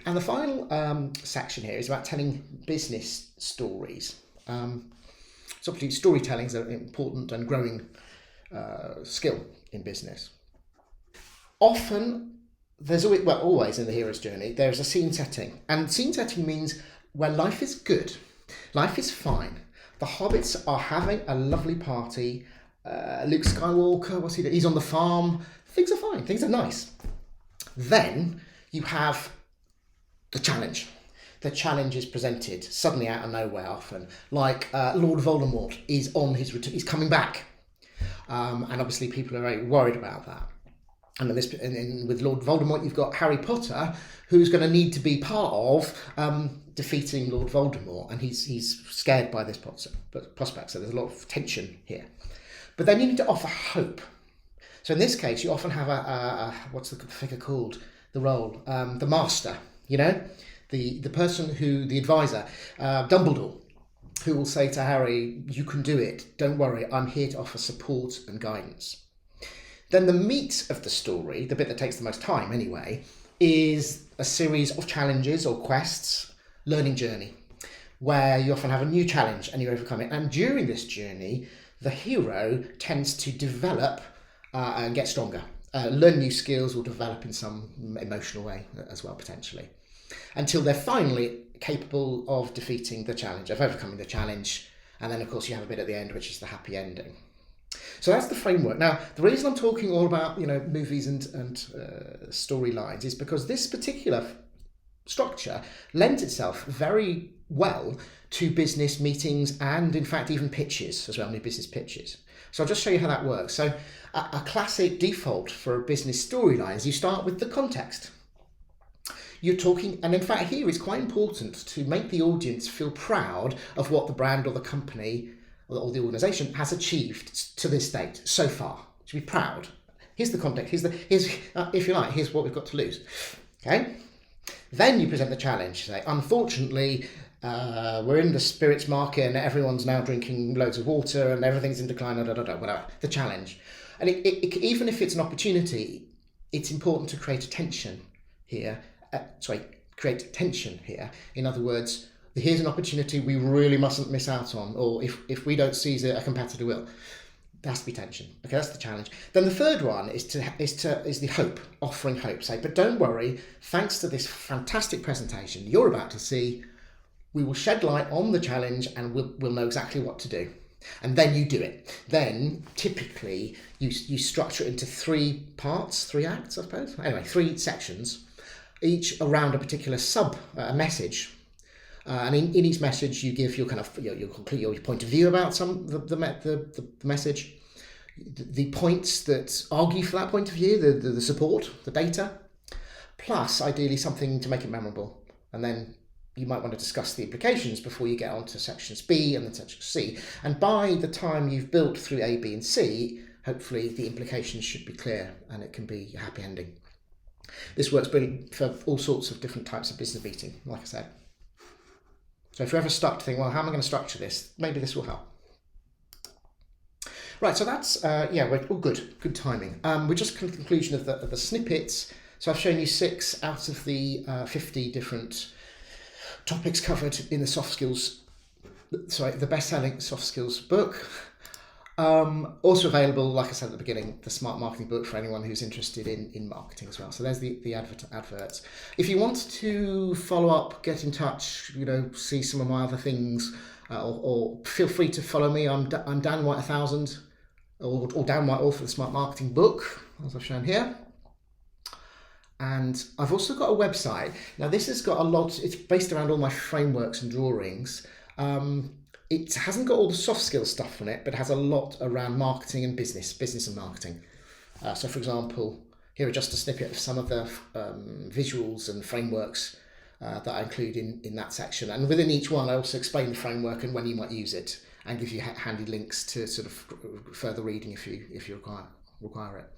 And the final section here is about telling business stories. So obviously storytelling is an important and growing skill in business. Often, there's always, well, always in the hero's journey, there's a scene setting. And scene setting means where life is good, life is fine. The hobbits are having a lovely party. Luke Skywalker, what's he doing? He's on the farm. Things are fine, things are nice. Then you have the challenge. The challenge is presented suddenly out of nowhere often, like Lord Voldemort is on his return, he's coming back. And obviously people are very worried about that. And with Lord Voldemort, you've got Harry Potter, who's going to need to be part of defeating Lord Voldemort, and he's scared by this prospect. So there's a lot of tension here. But then you need to offer hope. So in this case, you often have a what's the figure called? The role, the master. You know, the person the advisor, Dumbledore, who will say to Harry, "You can do it. Don't worry. I'm here to offer support and guidance." Then the meat of the story, the bit that takes the most time anyway, is a series of challenges or quests, learning journey, where you often have a new challenge and you overcome it. And during this journey, the hero tends to develop and get stronger, learn new skills or develop in some emotional way as well, potentially, until they're finally capable of defeating the challenge, of overcoming the challenge. And then, of course, you have a bit at the end, which is the happy ending. So that's the framework. Now, the reason I'm talking all about movies and storylines is because this particular structure lends itself very well to business meetings and, in fact, even pitches as well, new business pitches. So I'll just show you how that works. So a classic default for a business storyline is you start with the context. You're talking, and in fact here it's quite important to make the audience feel proud of what the brand or the company or the organisation has achieved to this date so far. To be proud. Here's the context. Here's if you like, here's what we've got to lose. Okay. Then you present the challenge. Say, unfortunately, we're in the spirits market and everyone's now drinking loads of water and everything's in decline. Whatever. The challenge, and even if it's an opportunity, it's important to create attention here. Create tension here. In other words, here's an opportunity we really mustn't miss out on, or if we don't seize it, a competitor will. There has to be tension. Okay, that's the challenge. Then the third one is the hope, offering hope. Say, but don't worry, thanks to this fantastic presentation you're about to see, we will shed light on the challenge and we'll know exactly what to do. And then you do it. Then typically you structure it into 3 parts, 3 acts, I suppose. Anyway, 3 sections, each around a particular message. And in each message, you give your your point of view about the message, the points that argue for that point of view, the support, the data, plus ideally something to make it memorable. And then you might want to discuss the implications before you get on to sections B and then section C. And by the time you've built through A, B, and C, hopefully the implications should be clear and it can be a happy ending. This works brilliantly for all sorts of different types of business meeting, like I said. So if you're ever stuck to think, well, how am I going to structure this? Maybe this will help. Right, so that's, we're all good timing. We're just at the conclusion of the snippets. So I've shown you 6 out of the 50 different topics covered in the the best-selling soft skills book. Also available, like I said at the beginning, the Smart Marketing book for anyone who's interested in marketing as well. So there's the adverts. If you want to follow up, get in touch, see some of my other things, or feel free to follow me. I'm Dan White 1000, or Dan White Author for the Smart Marketing book, as I've shown here. And I've also got a website. Now this has got it's based around all my frameworks and drawings. It hasn't got all the soft skills stuff on it, but has a lot around marketing and business and marketing. So for example, here are just a snippet of some of the visuals and frameworks that I include in that section. And within each one, I also explain the framework and when you might use it and give you handy links to sort of further reading if you require it.